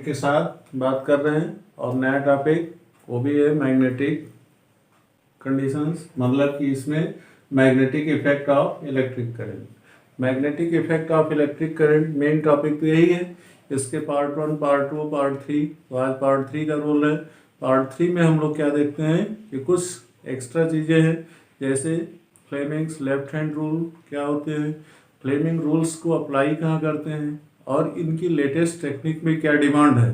Topic के साथ बात कर रहे हैं और नया टॉपिक वो भी है मैग्नेटिक कंडीशंस, मतलब कि इसमें magnetic effect of electric current. Magnetic effect of electric current main topic तो यही है। इसके पार्ट 1, पार्ट 2, पार्ट 3, तो आज पार्ट 3 का रोल है। पार्ट 3 में हम लोग क्या देखते हैं कि कुछ एक्स्ट्रा चीज़ें हैं, जैसे फ्लेमिंग्स लेफ्ट हैंड रूल क्या होते हैं, फ्लेमिंग रूल्स को अप्लाई कहाँ करते हैं और इनकी लेटेस्ट टेक्निक में क्या डिमांड है।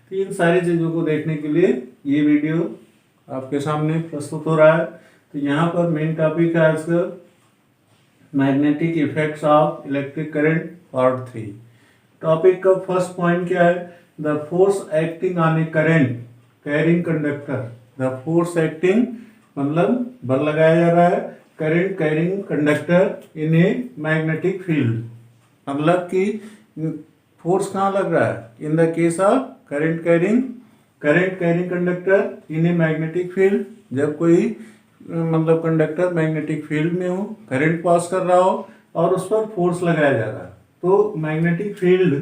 तो इन सारी चीज़ों को देखने के लिए ये वीडियो आपके सामने प्रस्तुत हो रहा है। तो यहाँ पर मेन टॉपिक है आज का magnetic effects of electric current part 3। Topic का फर्स्ट पॉइंट क्या है, the force acting on A current carrying conductor. The force acting मतलब बल लगाया जा रहा है current carrying conductor in a magnetic field, मतलब कि फोर्स कहाँ लग रहा है in the case of current carrying conductor in a magnetic field. जब कोई मतलब कंडक्टर मैग्नेटिक फील्ड में हो, करंट पास कर रहा हो और उस पर फोर्स लगाया जा रहा है, तो magnetic field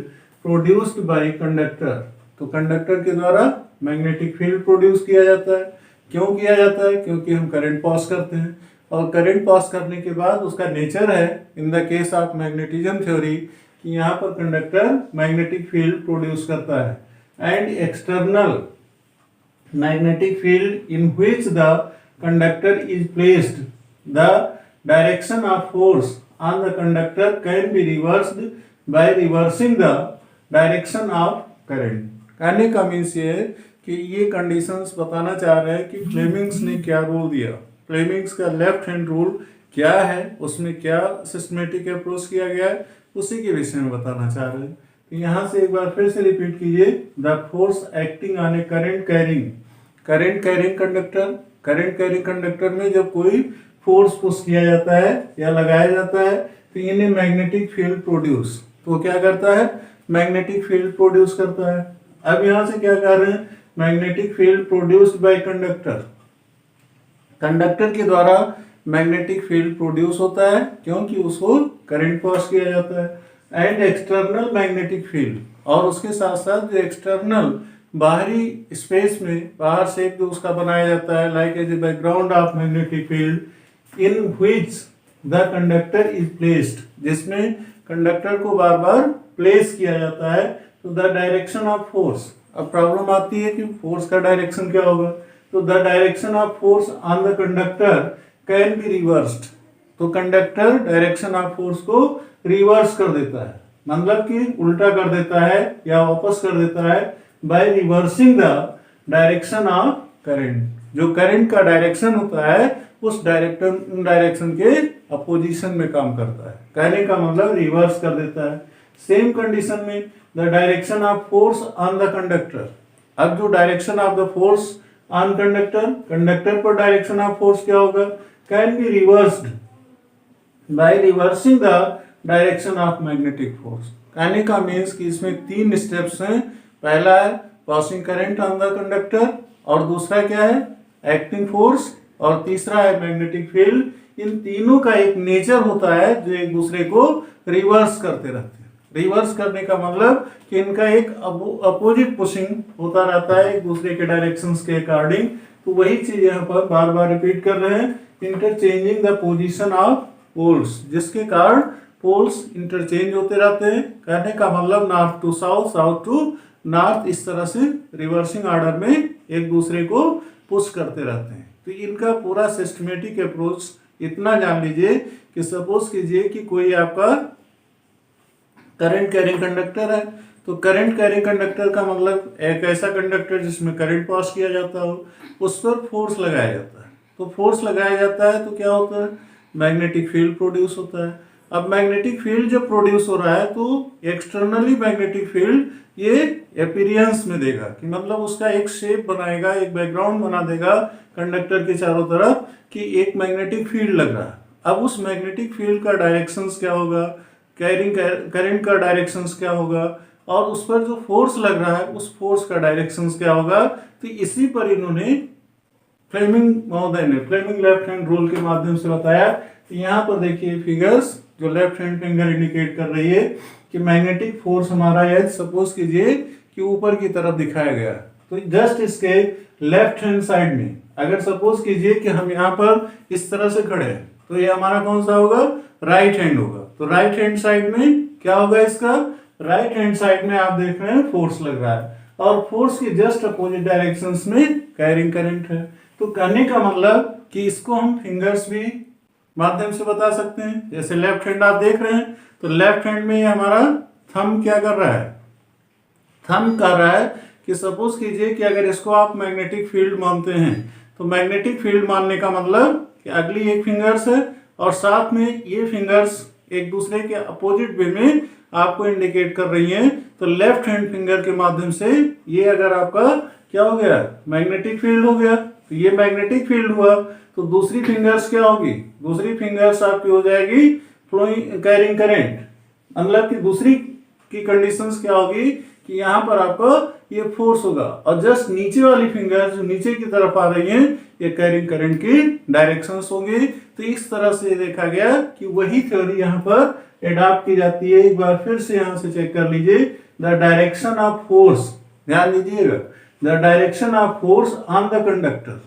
produced by conductor, तो कंडक्टर के द्वारा मैग्नेटिक फील्ड प्रोड्यूस किया जाता है। क्यों किया जाता है? क्योंकि हम करंट पास करते हैं और करंट पास करने के बाद उसका नेचर है in the case of magnetism theory कि यहाँ पर कंडक्टर मैग्नेटिक फील्ड प्रोड्यूस करता है and external magnetic field in which the conductor is placed, the direction of force on the conductor can be reversed by reversing the direction of current. कहने का means ये है कि ये conditions बताना चाह रहे हैं कि फ्लेमिंग्स ने क्या रूल दिया, फ्लेमिंग्स का लेफ्ट हैंड रूल क्या है, उसमें क्या सिस्टमेटिक अप्रोच किया गया है, उसी के विषय में बताना चाह रहे हैं। तो यहाँ से एक बार फिर से रिपीट कीजिए, the force acting on A current carrying conductor में जब कोई फोर्स पुश किया जाता है या लगाया जाता है तो इन्हें मैग्नेटिक फील्ड प्रोड्यूस, तो क्या करता है मैग्नेटिक फील्ड प्रोड्यूस करता है। अब यहाँ से क्या कर रहे हैं, magnetic field produced by conductor के द्वारा मैग्नेटिक फील्ड प्रोड्यूस होता है क्योंकि उसको करंट पास किया जाता है एंड एक्सटर्नल मैग्नेटिक फील्ड, और उसके साथ साथ जो एक्सटर्नल बाहरी स्पेस में बाहर से जो उसका बनाया जाता है like as a background of magnetic field in which the conductor is placed, जिसमें कंडक्टर को बार बार प्लेस किया जाता है। तो द डायरेक्शन ऑफ फोर्स, अब प्रॉब्लम आती है कि फोर्स का डायरेक्शन क्या होगा, तो the direction of force on the conductor can be reversed, तो कंडक्टर डायरेक्शन ऑफ फोर्स को रिवर्स कर देता है, मतलब कि उल्टा कर देता है या वापस कर देता है bye reversing the direction of current. जो करंट का डायरेक्शन होता है उस डायरेक्शन के अपोजिशन में काम करता है, कहने का मतलब रिवर्स कर देता है। सेम कंडीशन में the direction of force on the conductor, अब जो direction of the force on conductor पर डायरेक्शन ऑफ फोर्स क्या होगा, can be reversed by reversing the direction of magnetic force. कहने का मीन्स कि इसमें 3 स्टेप्स हैं, पहला है passing current on the conductor, और दूसरा क्या है एक्टिंग फोर्स, और तीसरा है मैग्नेटिक फील्ड। इन तीनों का एक नेचर होता है जो एक दूसरे को रिवर्स करते रहते हैं। रिवर्स करने का मतलब कि इनका एक अपोजिट पुशिंग होता रहता है एक दूसरे के डायरेक्शंस के अकॉर्डिंग। तो वही चीज यहाँ पर बार बार रिपीट कर रहे हैं, interchanging the position of poles, जिसके कारण पोल्स इंटरचेंज होते रहते हैं। कहने का मतलब north to south, south to north, इस तरह से रिवर्सिंग ऑर्डर में एक दूसरे को पुश करते रहते हैं। तो इनका पूरा सिस्टमेटिक अप्रोच इतना जान लीजिए कि सपोज कीजिए कि कोई आपका करंट कैरिंग कंडक्टर है, तो करंट कैरिंग कंडक्टर का मतलब एक ऐसा कंडक्टर जिसमें करंट पास किया जाता हो, उस पर फोर्स लगाया जाता है। तो फोर्स लगाया जाता है तो क्या होता है मैग्नेटिक फील्ड प्रोड्यूस होता है। अब मैग्नेटिक फील्ड जब प्रोड्यूस हो रहा है तो एक्सटर्नली मैग्नेटिक फील्ड ये अपीयरेंस में देगा कि मतलब उसका एक शेप बनाएगा, एक बैकग्राउंड बना देगा कंडक्टर के चारों तरफ कि एक मैग्नेटिक फील्ड लग रहा है। अब उस मैग्नेटिक फील्ड का डायरेक्शंस क्या होगा, करंट का डायरेक्शंस क्या होगा, और उस पर जो फोर्स लग रहा है उस फोर्स का डायरेक्शंस क्या होगा। तो इसी पर इन्होंने फ्लेमिंग महोदय ने फ्लेमिंग लेफ्ट हैंड रूल के माध्यम से बताया। तो यहाँ पर देखिए फिगर्स जो लेफ्ट हैंड फिंगर इंडिकेट कर रही है कि मैग्नेटिक फोर्स हमारा है, सपोज कीजिए कि ऊपर की तरफ दिखाया गया। तो जस्ट इसके लेफ्ट हैंड साइड में अगर सपोज कीजिए कि हम यहाँ पर इस तरह से खड़े हैं, तो ये हमारा कौन सा होगा, राइट हैंड होगा। तो राइट हैंड साइड में क्या होगा, इसका राइट हैंड साइड में आप देख रहे हैं फोर्स लग रहा है, और फोर्स की जस्ट अपोजिट डायरेक्शंस में कैरिंग करंट है। तो कहने का मतलब कि इसको हम फिंगर्स भी माध्यम से बता सकते हैं। जैसे लेफ्ट हैंड आप देख रहे हैं, तो लेफ्ट हैंड में हमारा थंब क्या कर रहा है, थंब कर रहा है कि सपोज कीजिए कि अगर इसको आप मैग्नेटिक फील्ड मानते हैं, तो मैग्नेटिक फील्ड मानने का मतलब कि अगली एक फिंगर्स है और साथ में ये फिंगर्स एक दूसरे के अपोजिट वे में आपको इंडिकेट कर रही हैं। तो लेफ्ट हैंड फिंगर के माध्यम से ये अगर आपका क्या हो गया, मैग्नेटिक फील्ड हो गया, तो ये मैग्नेटिक फील्ड हुआ। तो दूसरी फिंगर्स क्या होगी, दूसरी फिंगर्स आपकी हो जाएगी फ्लोइंग कैरिंग करंट। मतलब कि दूसरी की कंडीशंस क्या होगी कि यहाँ पर आपको ये फोर्स होगा, और जस्ट नीचे वाली फिंगर जो नीचे की तरफ आ रही हैं, ये कैरिंग करंट की डायरेक्शंस होंगी। तो इस तरह से देखा गया कि वही थ्योरी यहाँ पर एडॉप्ट की जाती है। एक बार फिर से यहाँ से चेक कर लीजिए, द डायरेक्शन ऑफ फोर्स, ध्यान दीजिएगा, the direction of force on the conductor.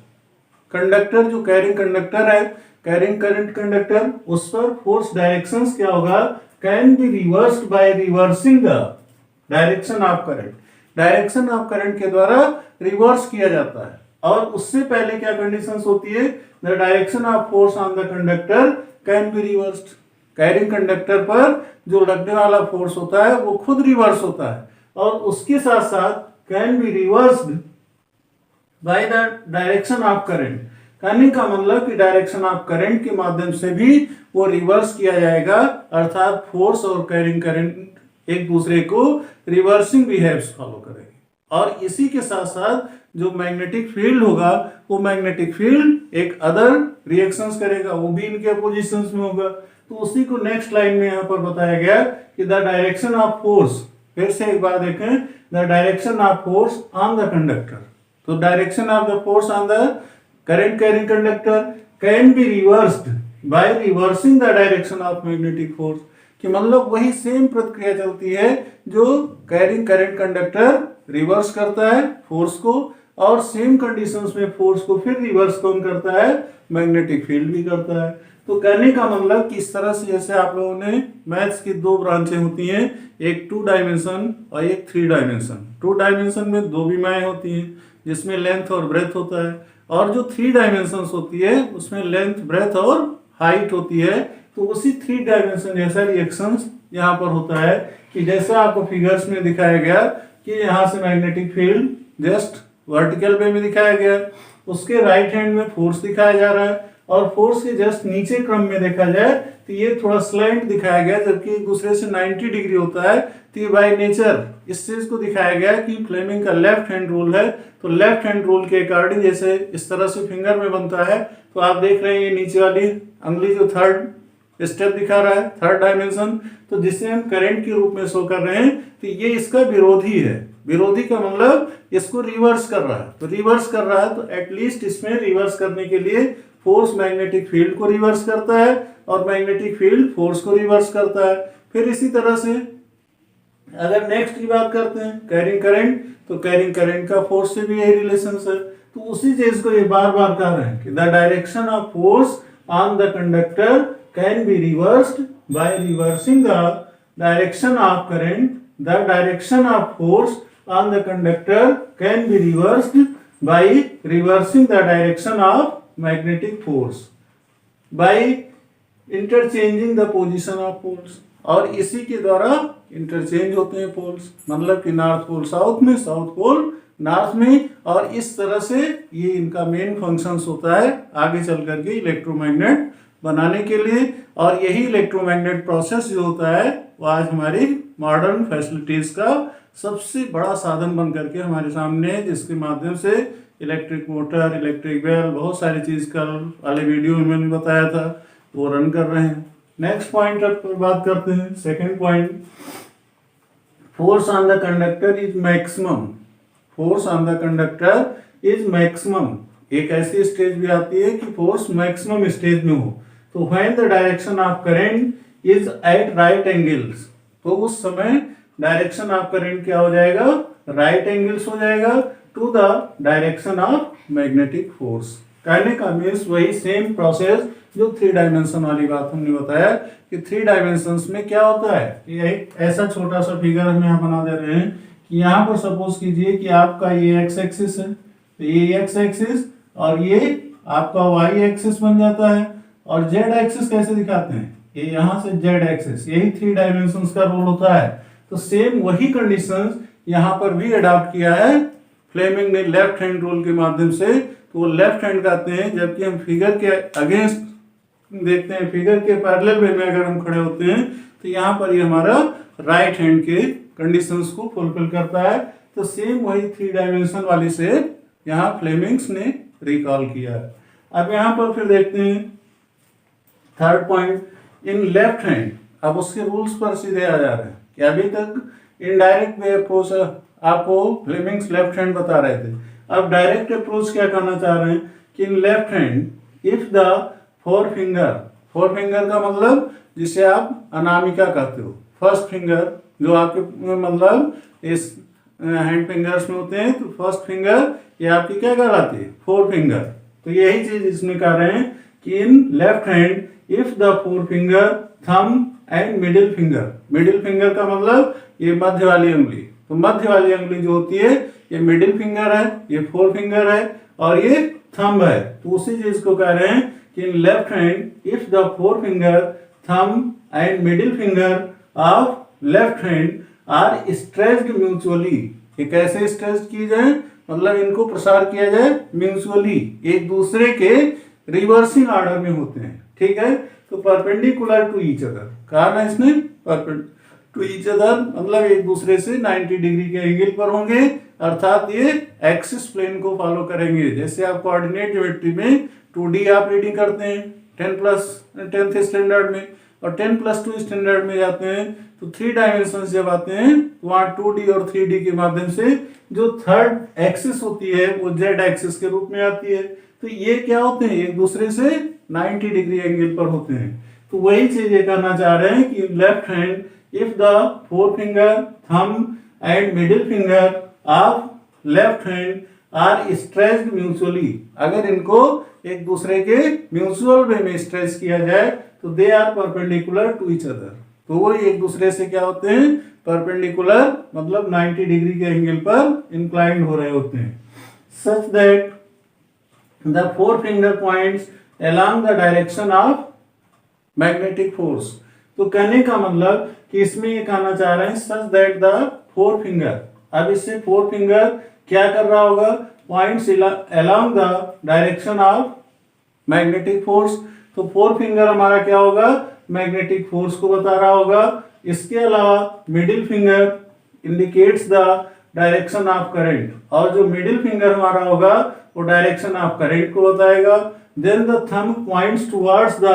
Conductor जो कैरिंग कंडक्टर है, कैरिंग करंट कंडक्टर, उस पर फोर्स डायरेक्शंस क्या होगा, can be reversed by reversing the direction of current. Direction of current के द्वारा रिवर्स किया जाता है। और उससे पहले क्या कंडीशंस होती है, the direction of force on the conductor can be reversed. Carrying conductor पर जो लगने वाला फोर्स होता है वो खुद रिवर्स होता है, और उसके साथ साथ can be reversed by the direction of current. कहने का मतलब कि डायरेक्शन ऑफ करंट के माध्यम से भी वो रिवर्स किया जाएगा, अर्थात फोर्स और कैरिंग करंट एक दूसरे को रिवर्सिंग बिहेव्स फॉलो करेंगे। और इसी के साथ साथ जो मैग्नेटिक फील्ड होगा, वो मैग्नेटिक फील्ड एक अदर रिएक्शंस करेगा, वो भी इनके पोजीशंस में होगा। तो उसी को नेक्स्ट लाइन में यहाँ पर बताया गया कि द डायरेक्शन ऑफ फोर्स, फिर से एक बार देखें, the direction of force on the conductor. तो direction of the force on the current carrying conductor can be reversed by reversing the direction of magnetic force. कि मतलब वही सेम प्रक्रिया चलती है जो कैरिंग करंट कंडक्टर रिवर्स करता है फोर्स को, और सेम कंडीशंस में फोर्स को फिर रिवर्स कौन करता है, मैग्नेटिक फील्ड भी करता है। तो कहने का मतलब कि इस तरह से जैसे आप लोगों ने मैथ्स की दो ब्रांचें होती हैं, एक 2 डायमेंशन और एक 3 डायमेंशन। 2 डायमेंशन में दो विमाएं होती हैं जिसमें लेंथ और ब्रेथ होता है, और जो 3 डायमेंशन होती है उसमें लेंथ, ब्रेथ और हाइट होती है। तो उसी 3 डायमेंशन जैसा रिएक्शंस यहाँ पर होता है कि जैसा आपको फिगर्स में दिखाया गया कि यहाँ से मैग्नेटिक फील्ड जस्ट वर्टिकल वे में दिखाया गया, उसके राइट हैंड में फोर्स दिखाया जा रहा है, और फोर्स के जस्ट नीचे क्रम में देखा जाए तो ये थोड़ा स्लैंट दिखाया गया, जबकि एक दूसरे से 90 डिग्री होता है। तो ये बाय नेचर इस चीज को दिखाया गया कि फ्लेमिंग का लेफ्ट हैंड रूल है। तो लेफ्ट हैंड रूल के अकॉर्डिंग जैसे इस तरह से फिंगर में बनता है, तो आप देख रहे हैं ये नीचे वाली अंगुली जो थर्ड स्टेप दिखा रहा है, थर्ड डायमेंशन, तो जिसे हम करंट के रूप में शो कर रहे हैं, तो ये इसका विरोधी है। विरोधी का मतलब इसको रिवर्स कर रहा है। तो रिवर्स कर रहा है तो एटलीस्ट इसमें रिवर्स करने के लिए फोर्स मैग्नेटिक फील्ड को रिवर्स करता है और मैग्नेटिक फील्ड फोर्स को रिवर्स करता है। फिर इसी तरह से अगर नेक्स्ट की बात करते हैं कैरिंग करंट, तो कैरिंग करंट का फोर्स से भी यही रिलेशन है। तो उसी चीज को ये बार बार कह रहे हैं कि the direction of force on the conductor can be reversed by reversing the direction of current. The direction of force on the conductor can be reversed by reversing the direction of magnetic force by interchanging the position of poles. और इसी के द्वारा interchange होते हैं poles, मतलब कि north pole south में, south pole north में, और इस तरह से ये इनका मेन फंक्शंस होता है आगे चल करके इलेक्ट्रोमैग्नेट बनाने के लिए। और यही इलेक्ट्रोमैग्नेट प्रोसेस जो होता है वो आज हमारी मॉडर्न फैसिलिटीज का सबसे बड़ा साधन बन करके हमारे सामने है, जिसके माध्यम से इलेक्ट्रिक मोटर, इलेक्ट्रिक बेल, बहुत सारी चीज कल वाले वीडियो में मैंने बताया था वो रन कर रहे हैं। नेक्स्ट पॉइंट पर बात करते हैं, second point, force on the conductor is maximum. Force on the conductor is maximum. एक ऐसी स्टेज भी आती है कि फोर्स मैक्सिमम स्टेज में हो, तो when the direction of current is at right angles, तो उस समय डायरेक्शन ऑफ करंट क्या हो जाएगा, राइट एंगल्स हो जाएगा to the direction of magnetic force. कहने का मीन्स वही सेम प्रोसेस जो 3 डायमेंशन वाली बात हमने बताया कि 3 डायमेंशंस में क्या होता है। ये एक ऐसा छोटा सा फिगर हम यहाँ बना दे रहे हैं कि यहाँ पर सपोज कीजिए कि आपका ये एक्स एक्सिस है, तो ये एक्स एक्सिस और ये आपका वाई एक्सिस बन जाता है। और जेड एक्सिस कैसे दिखाते हैं, ये यहाँ से जेड एक्सिस, यही 3 डायमेंशंस का रोल होता है। तो सेम वही कंडीशंस यहाँ पर भी अडॉप्ट किया है फ्लेमिंग ने लेफ्ट हैंड रूल के माध्यम से। तो वो लेफ्ट हैंड कहते हैं, जबकि हम फिगर के अगेंस्ट देखते हैं, फिगर के पैरेलल वे में अगर हम खड़े होते हैं तो यहाँ पर ये हमारा राइट हैंड के कंडीशंस को फुलफिल करता है। तो सेम वही 3 डायमेंशन वाली से यहाँ फ्लेमिंग्स ने रिकॉल किया है। अब यहाँ पर फिर देखते हैं थर्ड पॉइंट, इन लेफ्ट हैंड। अब उसके रूल्स पर सीधे आ जा रहे हैं कि अभी तक इनडायरेक्ट वे अप्रोच आपको फ्लेमिंग्स लेफ्ट हैंड बता रहे थे। अब डायरेक्ट अप्रोच क्या कहना चाह रहे हैं कि in left hand if the four finger का मतलब जिसे आप अनामिका कहते हो, फर्स्ट फिंगर जो आपके मतलब इस हैंड फिंगर्स में होते हैं, तो फर्स्ट फिंगर ये आपकी क्या कहलाती है, 4 फिंगर। तो यही चीज इसमें कह रहे हैं कि in left hand if the 4 finger thumb and middle finger का मतलब ये मध्य वाली उंगली, तो मध्य वाली उंगली जो होती है ये मिडिल फिंगर है, ये 4 फिंगर है और ये थंब है। तो उसी चीज को कह रहे हैं कि in left hand if the 4 finger thumb and middle finger of left hand are stretched mutually. ये कैसे स्ट्रेच की जाए, मतलब इनको प्रसार किया जाए म्यूचुअली, एक दूसरे के रिवर्सिंग ऑर्डर में होते हैं, ठीक है। तो परपेंडिकुलर टू ईच अदर कहा ना इसने, टू ईच अदर मतलब एक दूसरे से 90 डिग्री के एंगल पर होंगे, अर्थात ये एक्सिस प्लेन को फॉलो करेंगे। जैसे आप कोऑर्डिनेट ज्योमेट्री में 2D आप रीडिंग करते हैं 10th स्टैंडर्ड में, और 10+2 स्टैंडर्ड में जाते हैं तो 3 डायमेंशन जब आते हैं तो वहाँ 2D और 3D के माध्यम से जो थर्ड एक्सिस होती है वो जेड एक्सिस के रूप में आती है। तो ये क्या होते हैं, एक दूसरे से 90 डिग्री एंगल पर होते हैं। तो वही चीज ये कहना चाह रहे हैं कि left hand if the 4 finger thumb and middle finger of left hand are stretched mutually, अगर इनको एक दूसरे के म्यूचुअल वे में स्ट्रेच किया जाए तो they are perpendicular to each other. तो वो एक दूसरे से क्या होते हैं, परपेंडिकुलर मतलब 90 डिग्री के एंगल पर इंक्लाइंड हो रहे होते हैं। Such that the 4 finger points along the direction of magnetic force। तो कहने का मतलब कि इसमें ये कहना चाह रहे हैं such that the 4 finger, अब इससे 4 फिंगर क्या कर रहा होगा, points along the direction of magnetic force। तो 4 फिंगर हमारा क्या होगा, मैग्नेटिक फोर्स को बता रहा होगा। इसके अलावा middle finger indicates the direction of current, और जो मिडिल फिंगर हमारा होगा वो डायरेक्शन ऑफ करंट को बताएगा। Then the thumb points towards the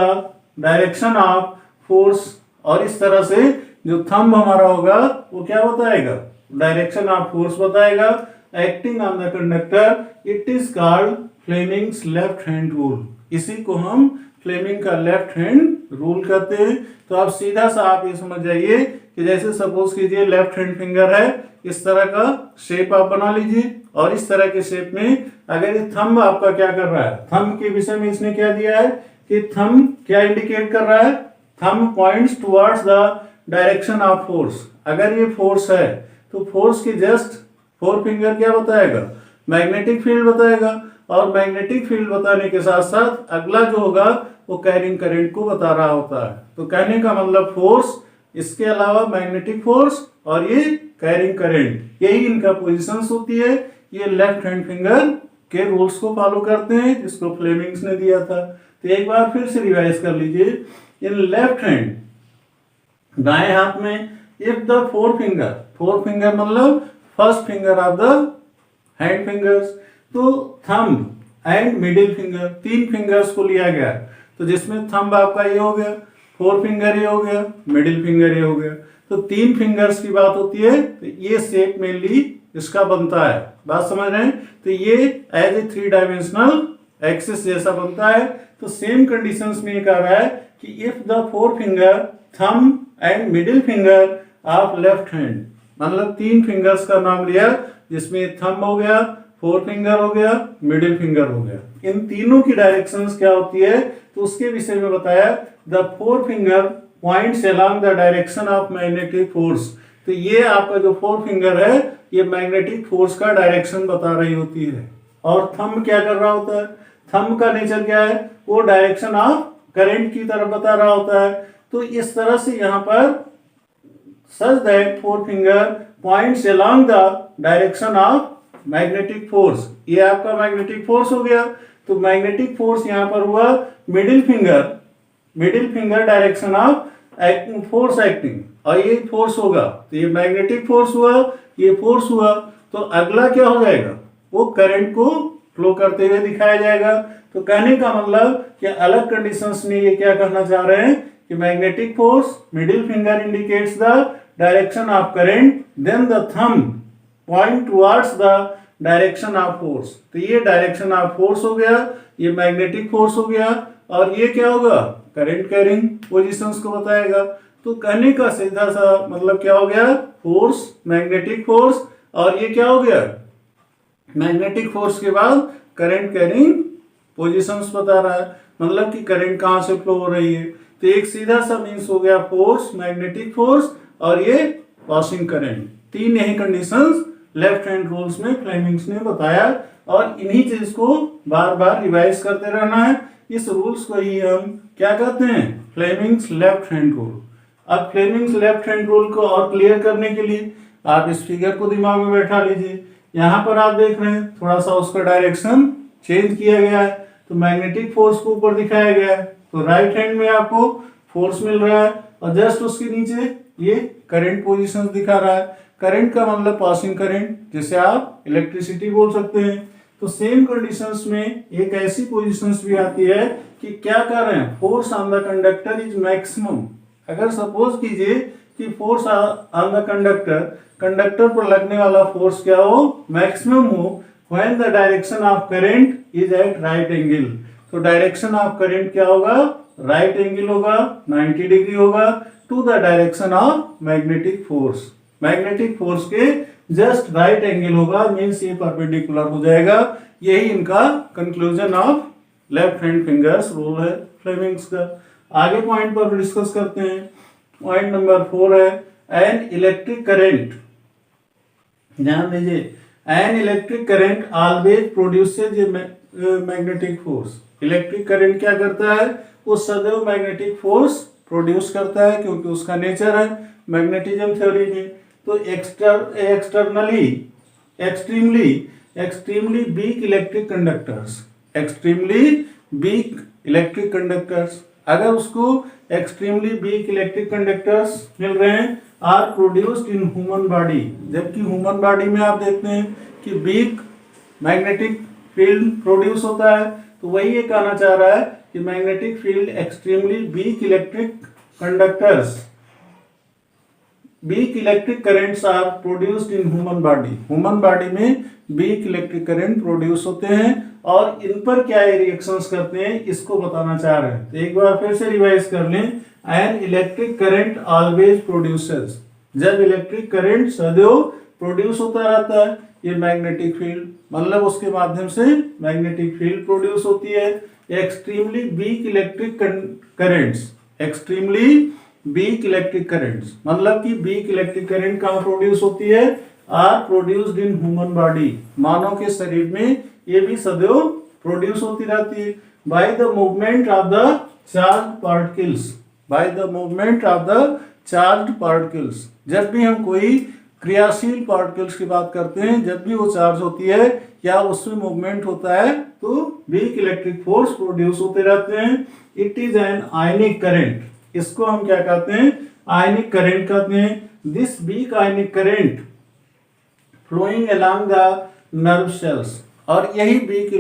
direction of force, और इस तरह से जो थंब हमारा होगा वो क्या बताएगा, डायरेक्शन ऑफ फोर्स बताएगा। Acting on the conductor it is called Fleming's left hand rule, इसी को हम फ्लेमिंग का लेफ्ट हैंड रूल कहते हैं। तो आप सीधा सा आप ये समझ जाइए कि जैसे सपोज कीजिए लेफ्ट हैंड फिंगर है, इस तरह का शेप आप बना लीजिए, और इस तरह के शेप में अगर ये थंब आपका क्या कर रहा है, थंब के विषय में इसने क्या दिया है कि थंब क्या इंडिकेट कर रहा है, thumb points towards the direction of force. अगर ये फोर्स है तो फोर्स के जस्ट 4 फिंगर क्या बताएगा, मैग्नेटिक फील्ड बताएगा, और मैग्नेटिक फील्ड बताने के साथ साथ अगला जो होगा वो कैरिंग करंट को बता रहा होता है। तो कहने का मतलब फोर्स, इसके अलावा मैग्नेटिक फोर्स और ये कैरिंग करंट, यही इनका पोजीशंस होती है। ये लेफ्ट हैंड फिंगर के रूल्स को फॉलो करते हैं जिसको फ्लेमिंग्स ने दिया था। तो एक बार फिर से रिवाइज कर लीजिए, इन लेफ्ट हैंड दाएं हाथ में इफ द 4 फिंगर मतलब first finger of the hand fingers, तो thumb and middle finger 3 fingers को लिया गया, तो जिसमें थंब आपका ये हो गया, 4 फिंगर ये हो गया, मिडिल फिंगर ये हो गया, तो 3 फिंगर्स की बात होती है। तो ये शेप मेनली इसका बनता है, बात समझ रहे हैं। तो ये एज ए 3 डायमेंशनल एक्सिस जैसा बनता है। तो सेम कंडीशंस में ये कह रहा है कि if the 4 finger thumb and middle finger of left hand मतलब 3 फिंगर्स का नाम लिया, जिसमें थंब हो गया, फोर फिंगर हो गया, मिडिल फिंगर हो गया। इन तीनों की डायरेक्शंस क्या होती है, तो उसके विषय में बताया। The four finger points along the direction of magnetic force. तो ये आपका जो फोर फिंगर है, ये मैग्नेटिक फोर्स का डायरेक्शन बता रही होती है। और थंब क्या कर रहा होता है, थंब का नेचर क्या है, वो डायरेक्शन ऑफ करंट की तरफ बता रहा होता है। तो इस तरह से यहाँ पर such that four finger points along the direction of magnetic force, ये आपका मैग्नेटिक फोर्स हो गया। तो मैग्नेटिक फोर्स यहाँ पर हुआ middle finger direction of force acting, और ये फोर्स होगा, तो ये मैग्नेटिक फोर्स हुआ, ये फोर्स हुआ। तो अगला क्या हो जाएगा, वो करंट को फ्लो करते हुए दिखाया जाएगा। तो कहने का मतलब कि अलग कंडीशंस में ये क्या कहना चाह रहे हैं कि magnetic force, middle finger indicates the direction of current, then the thumb point towards the direction of force. तो ये डायरेक्शन ऑफ फोर्स हो गया, ये मैग्नेटिक फोर्स हो गया, और ये क्या होगा, करंट कैरिंग पोजीशंस को बताएगा। तो कहने का सीधा सा मतलब क्या हो गया, फोर्स, मैग्नेटिक फोर्स, और ये क्या हो गया, मैग्नेटिक फोर्स के बाद करंट कैरिंग पोजीशंस बता रहा है, मतलब कि करंट कहां से फ्लो हो रही है। तो एक सीधा सा मीन्स हो गया फोर्स, मैग्नेटिक फोर्स, और ये पासिंग करंट। तीन यही कंडीशंस लेफ्ट हैंड रूल्स में फ्लेमिंग्स ने बताया, और इन्हीं चीज को बार बार रिवाइज करते रहना है। इस रूल्स को ही हम क्या कहते हैं, फ्लेमिंग्स लेफ्ट हैंड रूल। अब फ्लेमिंग्स लेफ्ट हैंड रूल को और क्लियर करने के लिए आप इस फिगर को दिमाग में बैठा लीजिए। यहाँ पर आप देख रहे हैं थोड़ा सा उसका डायरेक्शन चेंज किया गया है, तो मैग्नेटिक फोर्स को ऊपर दिखाया गया है, तो राइट हैंड में आपको फोर्स मिल रहा है, और जस्ट उसके नीचे ये करंट पोजीशंस दिखा रहा है। करंट का मतलब पासिंग करंट, जिसे आप इलेक्ट्रिसिटी बोल सकते हैं। तो सेम कंडीशंस में एक ऐसी पोजीशंस भी आती है कि क्या कर रहे हैं, force on the conductor is maximum. अगर सपोज कीजिए कि फोर्स ऑन द कंडक्टर पर लगने वाला फोर्स क्या हो, मैक्सिमम हो, when the direction of current is at right angle. तो डायरेक्शन ऑफ करंट क्या होगा, राइट एंगल होगा, 90 डिग्री होगा to the direction of magnetic force. Magnetic force के जस्ट राइट एंगल होगा, मींस ये परपेंडिकुलर हो जाएगा। यही इनका conclusion of left hand fingers rule है फ्लेमिंग्स का। आगे पॉइंट पर डिस्कस करते हैं। पॉइंट नंबर 4 है एन इलेक्ट्रिक करंट। ध्यान दीजिए, an electric current always produces a magnetic force. Electric current क्या करता है, वो सदैव मैग्नेटिक फोर्स प्रोड्यूस करता है, क्योंकि उसका नेचर है मैग्नेटिज्म थ्योरी में। तो एक्सट्रीमली वीक इलेक्ट्रिक कंडक्टर्स, अगर उसको एक्सट्रीमली वीक इलेक्ट्रिक कंडक्टर्स मिल रहे हैं, are produced in human body. जबकि ह्यूमन बॉडी में आप देखते हैं कि वीक मैग्नेटिक फील्ड प्रोड्यूस होता है। तो वही ये कहना चाह रहा है कि magnetic field extremely weak electric currents are produced in human body. Human body में वीक इलेक्ट्रिक करंट प्रोड्यूस होते हैं, और इन पर क्या रिएक्शंस करते हैं, इसको बताना चाह रहे हैं। तो एक बार फिर से रिवाइज कर लें। An electric current always produces, जब इलेक्ट्रिक करंट सदैव प्रोड्यूस होता रहता है, ये मैग्नेटिक फील्ड, मतलब उसके माध्यम से मैग्नेटिक फील्ड प्रोड्यूस होती है। एक्सट्रीमली वीक इलेक्ट्रिक करंट्स मतलब कि वीक इलेक्ट्रिक करंट कहाँ प्रोड्यूस होती है, are produced in human body. मानव के शरीर में ये भी सदैव प्रोड्यूस होती रहती है by the movement of the charged particles. जब भी हम कोई क्रियाशील पार्टिकल्स की बात करते हैं, जब भी वो चार्ज होती है या उसमें मूवमेंट होता है, तो वीक इलेक्ट्रिक फोर्स प्रोड्यूस होते रहते हैं। It is an ionic current, इसको हम क्या कहते हैं, आयनिक करंट कहते हैं। This weak ionic current flowing along the nerve cells, और यही वीक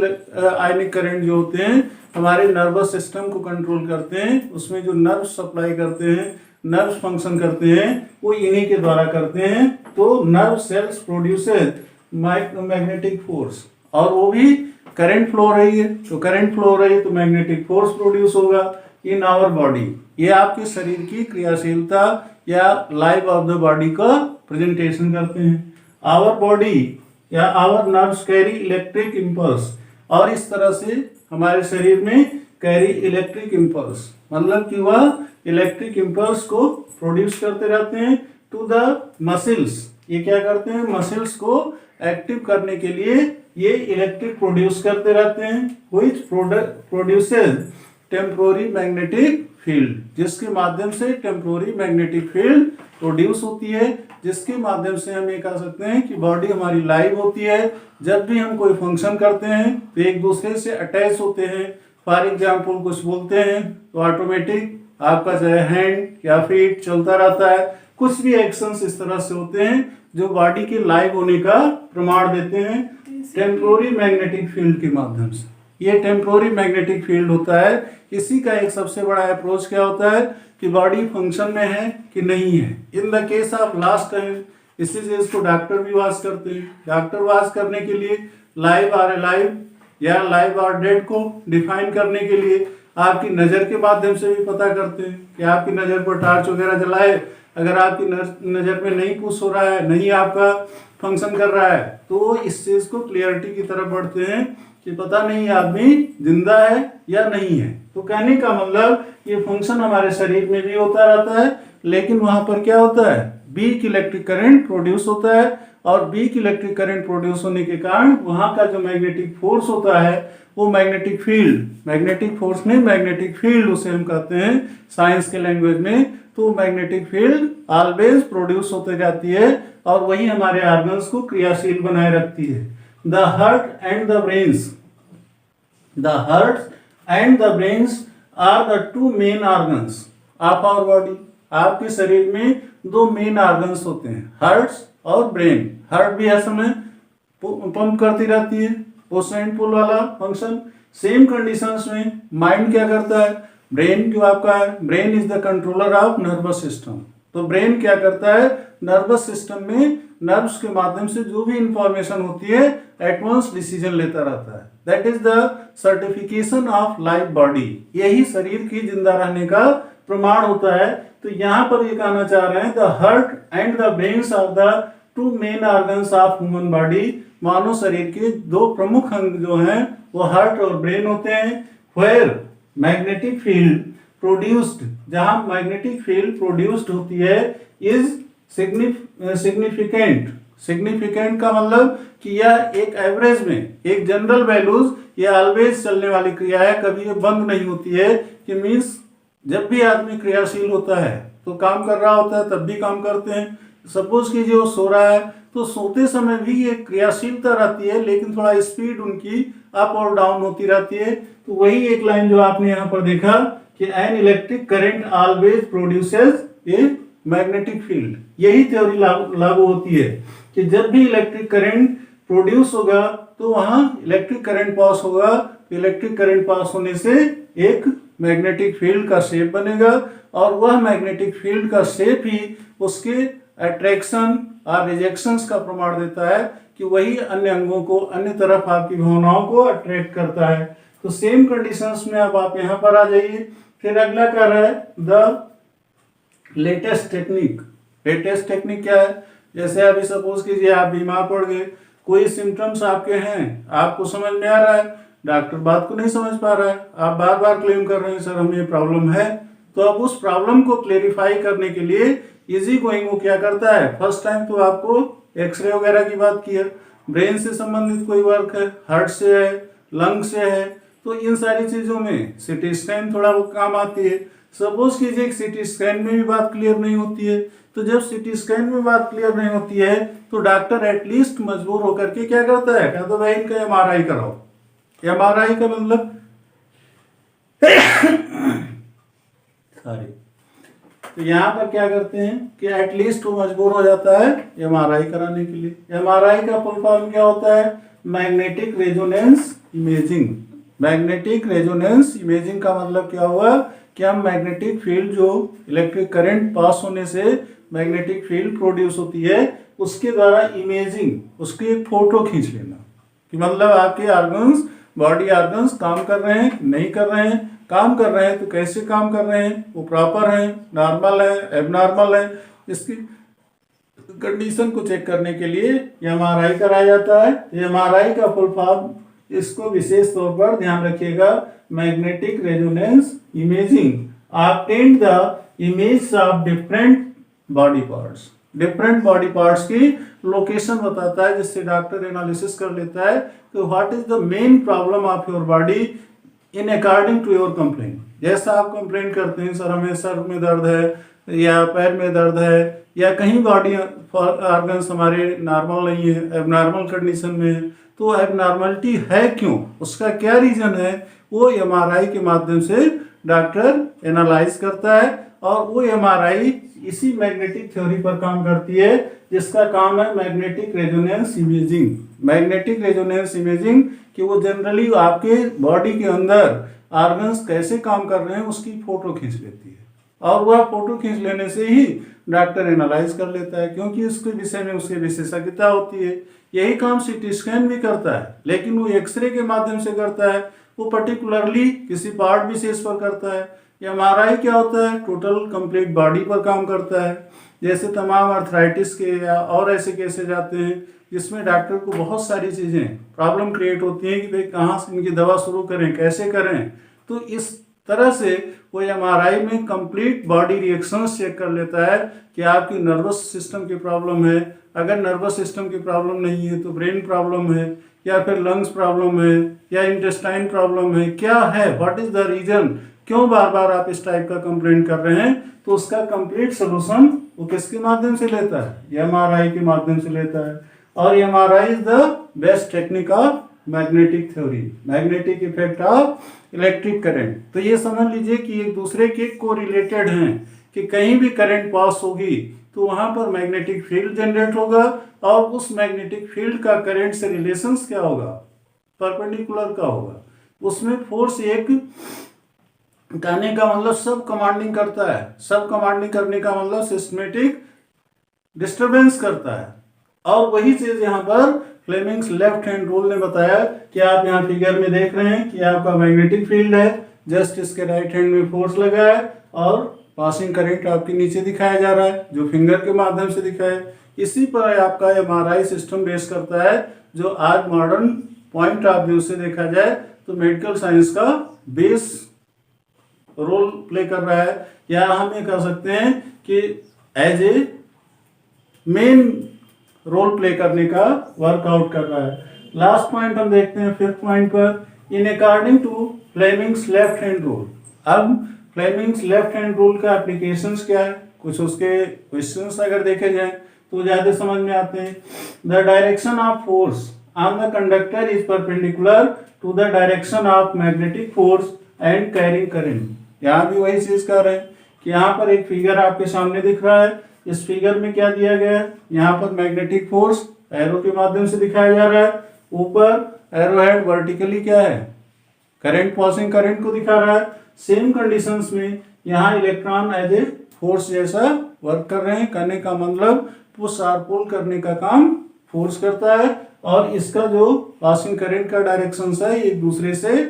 आयनिक करंट जो होते हैं हमारे नर्वस सिस्टम को कंट्रोल करते हैं। उसमें जो नर्व सप्लाई करते हैं, नर्व फंक्शन करते हैं, वो इन्हीं के द्वारा करते हैं। तो nerve cells produces magnetic force, और वो भी करंट फ्लो हो रही है, तो करंट फ्लो हो रही है तो मैग्नेटिक फोर्स प्रोड्यूस होगा इन आवर बॉडी। ये आपके शरीर की क्रियाशीलता या लाइफ ऑफ द बॉडी का प्रेजेंटेशन करते हैं। आवर बॉडी या our nerves carry electric impulse, और इस तरह से हमारे शरीर में कैरी इलेक्ट्रिक इम्पल्स, मतलब कि वह इलेक्ट्रिक इम्पल्स को प्रोड्यूस करते रहते हैं टू द मसल्स। ये क्या करते हैं, मसल्स को एक्टिव करने के लिए ये इलेक्ट्रिक प्रोड्यूस करते रहते हैं, which produces temporary magnetic field, जिसके माध्यम से टेम्पोररी मैग्नेटिक फील्ड प्रोड्यूस होती है, जिसके माध्यम से हम ये कह सकते हैं कि बॉडी हमारी लाइव होती है। जब भी हम कोई फंक्शन करते हैं तो एक दूसरे से अटैच होते हैं। फॉर एग्जाम्पल कुछ बोलते हैं तो ऑटोमेटिक आपका चाहे हैंड या फीट चलता रहता है, कुछ भी एक्शंस इस तरह से होते हैं जो बॉडी के लाइव होने का प्रमाण देते हैं टेम्पोररी मैग्नेटिक फील्ड के माध्यम से। ये टेम्पोररी मैग्नेटिक फील्ड होता है। इसी का एक सबसे बड़ा अप्रोच क्या होता है कि बॉडी फंक्शन में है कि नहीं है। In the case of last time, इसी से इसको डॉक्टर भी वाच करते हैं। डॉक्टर वाच करने के लिए लाइव और अलाइव या लाइव और डेड को डिफाइन करने के लिए आपकी नज़र के माध्यम से भी पता करते हैं कि आपकी नज़र पर टॉर्च वगैरह जलाए, अगर आपकी नज़र में नहीं पुश हो रहा है, नहीं आपका फंक्शन कर रहा है, तो इस चीज़ को क्लियरिटी की तरफ बढ़ते हैं कि पता नहीं आदमी जिंदा है या नहीं है। तो कहने का मतलब ये फंक्शन हमारे शरीर में भी होता रहता है, लेकिन वहां पर क्या होता है, वीक इलेक्ट्रिक करंट प्रोड्यूस होता है, और वीक इलेक्ट्रिक करंट प्रोड्यूस होने के कारण वहां का जो मैग्नेटिक फोर्स होता है वो मैग्नेटिक फील्ड, मैग्नेटिक फोर्स नहीं मैग्नेटिक फील्ड उसे हम कहते हैं साइंस के लैंग्वेज में। तो मैग्नेटिक फील्ड ऑलवेज प्रोड्यूस होते जाती है और वही हमारे ऑर्गन्स को क्रियाशील बनाए रखती है। The heart and the brains, the heart and the brains are the two main organs of our body. आपके शरीर में दो मेन ऑर्गन्स होते हैं, हार्ट और ब्रेन। हार्ट भी ऐसे में पंप करती रहती है, पुश एंड पुल वाला फंक्शन। सेम कंडीशंस में माइंड क्या करता है, ब्रेन जो आपका है, brain is the controller of nervous system. तो ब्रेन क्या करता है, नर्वस सिस्टम में नर्व्स के माध्यम से जो भी इंफॉर्मेशन होती है एडवांस डिसीजन लेता रहता है। That is the certification of life body. यही शरीर की जिंदा रहने का प्रमाण होता है। तो यहाँ पर ये कहना चाह रहे हैं the heart and the brains are the two main organs of human body. मानव शरीर के दो प्रमुख अंग जो हैं वो हार्ट और ब्रेन होते हैं। वेयर मैग्नेटिक फील्ड प्रोड्यूस्ड, जहां मैग्नेटिक फील्ड प्रोड्यूस्ड होती है, इज सिग्निफिकेंट। सिग्निफिकेंट का मतलब कि यह एक एवरेज में, एक जनरल वैल्यूज, ये ऑलवेज चलने वाली क्रिया है, कभी ये बंद नहीं होती है। कि मीन्स जब भी आदमी क्रियाशील होता है तो काम कर रहा होता है तब भी काम करते हैं। सपोज कीजिए वो सो रहा है तो सोते समय भी ये क्रियाशीलता रहती है, लेकिन थोड़ा स्पीड उनकी अप और डाउन होती रहती है। तो वही एक लाइन जो आपने यहाँ पर देखा कि an electric current always produces a magnetic field. यही थ्योरी लागू होती है कि जब भी इलेक्ट्रिक करंट प्रोड्यूस होगा तो वहां इलेक्ट्रिक करंट पास होगा। इलेक्ट्रिक करंट पास होने से एक मैग्नेटिक फील्ड का शेप बनेगा, और वह मैग्नेटिक फील्ड का शेप ही उसके अट्रैक्शन और रिजेक्शंस का प्रमाण देता है कि वही अन्य अंगों को, अन्य तरफ आपकी भावनाओं को अट्रैक्ट करता है। तो सेम कंडीशंस में अब आप यहाँ पर आ जाइए। फिर अगला कर रहा है the latest technique. Latest technique क्या है, जैसे अभी सपोज कीजिए आप बीमार पड़ गए, कोई सिम्टम्स आपके हैं, आपको समझ में आ रहा है, डॉक्टर बात को नहीं समझ पा रहा है, आप बार बार क्लेम कर रहे हैं सर हमें ये प्रॉब्लम है। तो अब उस प्रॉब्लम को क्लेरिफाई करने के लिए इजी गोइंग वो क्या करता है, फर्स्ट टाइम तो आपको एक्सरे वगैरह की बात की है, ब्रेन से संबंधित कोई वर्क है, हार्ट से है, लंग से है, तो इन सारी चीजों में सिटी स्कैन थोड़ा वो काम आती है। सपोज कीजिए सिटी स्कैन में भी बात क्लियर नहीं होती है, तो जब सिटी स्कैन में बात क्लियर नहीं होती है तो डॉक्टर एटलीस्ट मजबूर होकर के क्या करता है, कहता भाई इनका एमआरआई कराओ। एमआरआई का मतलब सॉरी, तो यहाँ पर क्या करते हैं कि एटलीस्ट वो मजबूर हो जाता है एमआरआई कराने के लिए। एमआरआई का फुल फॉर्म क्या होता है, magnetic resonance imaging. Magnetic resonance imaging का मतलब क्या हुआ कि हम मैग्नेटिक फील्ड, जो इलेक्ट्रिक करंट पास होने से मैग्नेटिक फील्ड प्रोड्यूस होती है, उसके द्वारा इमेजिंग, उसकी एक फोटो खींच लेना कि मतलब आपके ऑर्गन्स, बॉडी ऑर्गन्स काम कर रहे हैं नहीं कर रहे हैं, काम कर रहे हैं तो कैसे काम कर रहे हैं, वो प्रॉपर है, नॉर्मल है, एबनॉर्मल है, इसकी कंडीशन को चेक करने के लिए एमआरआई कराया जाता है। एमआरआई का फुल फॉर्म, इसको विशेष तौर पर ध्यान रखिएगा, magnetic resonance imaging obtained the image of different body parts. Different body parts की लोकेशन बताता है, जिससे डॉक्टर एनालिसिस कर लेता है कि what is the main problem of your body in according to your complaint. जैसा आप कंप्लेंट करते हैं, सर हमें सर में दर्द है या पैर में दर्द है या कहीं बॉडी ऑर्गन्स हमारे नॉर्मल नहीं है, एबनॉर्मल कंडीशन में है, तो एबनॉर्मलिटी है क्यों, उसका क्या रीजन है, वो एमआरआई के माध्यम से डॉक्टर एनालाइज करता है। और वो एमआरआई इसी मैग्नेटिक थ्योरी पर काम करती है, जिसका काम है magnetic resonance imaging. Magnetic resonance imaging कि वो जनरली आपके बॉडी के अंदर ऑर्गन्स कैसे काम कर रहे हैं उसकी फोटो खींच लेती है, और वह फोटो खींच लेने से ही डॉक्टर एनालाइज कर लेता है, क्योंकि उसके विषय में उसकी विशेषज्ञता होती है। यही काम सीटी स्कैन भी करता है, लेकिन वो एक्सरे के माध्यम से करता है, वो पर्टिकुलरली किसी पार्ट विशेष पर करता है। एमआरआई क्या होता है, टोटल कंप्लीट बॉडी पर काम करता है। जैसे तमाम अर्थराइटिस के या और ऐसे केसेज आते हैं जिसमें डॉक्टर को बहुत सारी चीज़ें प्रॉब्लम क्रिएट होती हैं कि भाई कहाँ से इनकी दवा शुरू करें, कैसे करें, तो इस तरह से वो एमआरआई में कंप्लीट बॉडी रिएक्शंस चेक कर लेता है कि आपकी नर्वस सिस्टम की प्रॉब्लम है, अगर नर्वस सिस्टम की प्रॉब्लम नहीं है तो ब्रेन प्रॉब्लम है, या फिर लंग्स प्रॉब्लम है, या इंटेस्टाइन प्रॉब्लम है, क्या है, व्हाट इज द रीजन, क्यों बार बार आप इस टाइप का कंप्लेंट कर रहे हैं, तो उसका कंप्लीट सोल्यूशन वो किसके माध्यम से लेता है, एमआरआई के माध्यम से लेता है। और MRI is the best technique of magnetic theory, magnetic effect of electric current. तो ये समझ लीजिए कि एक दूसरे के को रिलेटेड हैं, कि कहीं भी करंट पास होगी तो वहां पर मैग्नेटिक फील्ड जनरेट होगा, और उस मैग्नेटिक फील्ड का करंट से रिलेशंस क्या होगा, परपेंडिकुलर का होगा। उसमें फोर्स एक, कहने का मतलब सब कमांडिंग करता है, सब कमांडिंग करने का मतलब सिस्टमेटिक डिस्टरबेंस करता है। और वही चीज यहाँ पर फ्लेमिंग्स लेफ्ट हैंड रूल ने बताया कि आप यहाँ फिगर में देख रहे हैं कि आपका मैग्नेटिक फील्ड है, जस्ट इसके राइट हैंड में फोर्स लगा है, और पासिंग करंट आपके नीचे दिखाया जा रहा है, जो फिंगर के माध्यम से दिखा है। इसी पर आपका एमआरआई सिस्टम बेस करता है, जो आज मॉडर्न पॉइंट ऑफ व्यू से देखा जाए तो मेडिकल साइंस का बेस रोल प्ले कर रहा है, या हम ये कह सकते हैं कि as a main role play करने का वर्कआउट कर रहा है। लास्ट पॉइंट हम देखते हैं फिफ्थ पॉइंट पर, in according to Fleming's left hand rule. अब फ्लेमिंग्स लेफ्ट हैंड रूल का एप्लीकेशंस क्या है, कुछ उसके क्वेश्चंस अगर देखे जाए तो ज्यादा समझ में आते हैं। The direction of force on the conductor is perpendicular to the direction of magnetic force and carrying current. यहाँ भी वही चीज कर रहे हैं कि यहाँ पर एक फिगर आपके सामने दिख रहा है, इस फिगर में क्या दिया गया है, यहाँ पर मैग्नेटिक फोर्स एरो के माध्यम से दिखाया जा रहा है, ऊपर एरो हेड वर्टिकली क्या है, करंट पासिंग करंट को दिखा रहा है। सेम कंडीशंस में यहाँ इलेक्ट्रॉन एज ए फोर्स जैसा वर्क कर रहे हैं, करने का मतलब पुश और पुल करने का काम फोर्स करता है, और इसका जो पासिंग करंट का डायरेक्शन है एक दूसरे से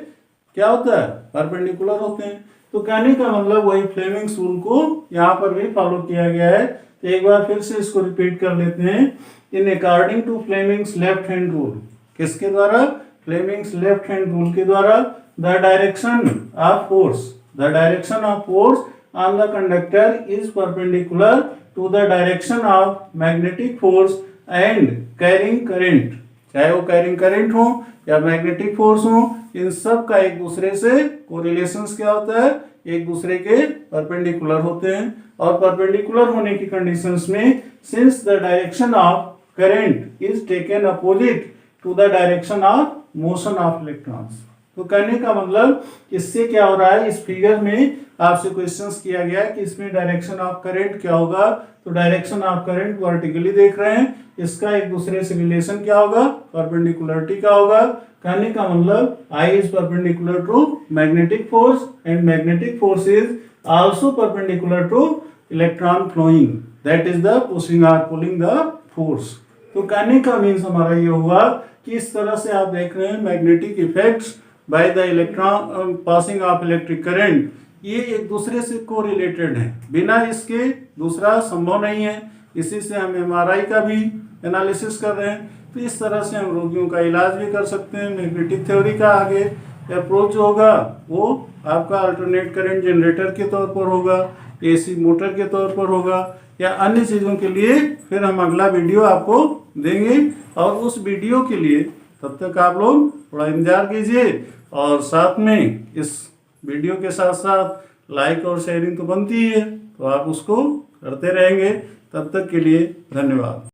क्या होता है, परपेंडिकुलर होते हैं। तो कहने का मतलब वही फ्लेमिंग्स रूल को यहाँ पर भी फॉलो किया गया है। तो एक बार फिर से इसको रिपीट कर लेते हैं, in according to Fleming's left hand rule, किसके द्वारा, फ्लेमिंग्स लेफ्ट हैंड रूल के द्वारा, the direction of force on the conductor is perpendicular to the direction of magnetic force and carrying current. चाहे वो कैरिंग करंट हो या magnetic force हो, इन सब का एक दूसरे से कोरिलेशंस क्या होता है, एक दूसरे के परपेंडिकुलर होते हैं। और परपेंडिकुलर होने की कंडीशंस में, since the direction of current is taken opposite to the direction of motion of electrons. तो कहने का मतलब इससे क्या हो रहा है, इस फिगर में आपसे क्वेश्चंस किया गया है कि इसमें डायरेक्शन ऑफ करंट क्या होगा, तो डायरेक्शन ऑफ करंट वर्टिकली देख रहे हैं, इसका एक दूसरे से रिलेशन क्या होगा, परपेंडिकुलरिटी का होगा। कहने का मतलब I is perpendicular to magnetic force and magnetic force is also perpendicular to electron flowing, that is the pushing or pulling the force। तो कहने का मीन्स हमारा ये हुआ कि इस तरह से आप देख रहे हैं magnetic effects by the electron passing of electric current, ये एक दूसरे से को रिलेटेड है, बिना इसके दूसरा संभव नहीं है। इसी से हम एमआरआई का भी एनालिसिस कर रहे हैं। तो इस तरह से हम रोगियों का इलाज भी कर सकते हैं। मैग्नेटिक थ्योरी का आगे अप्रोच होगा वो आपका अल्टरनेट करंट जनरेटर के तौर पर होगा, एसी मोटर के तौर पर होगा, या अन्य चीज़ों के लिए फिर हम अगला वीडियो आपको देंगे। और उस वीडियो के लिए तब तक आप लोग थोड़ा इंतजार कीजिए, और साथ में इस वीडियो के साथ साथ लाइक और शेयरिंग तो बनती ही है, तो आप उसको करते रहेंगे। तब तक के लिए धन्यवाद।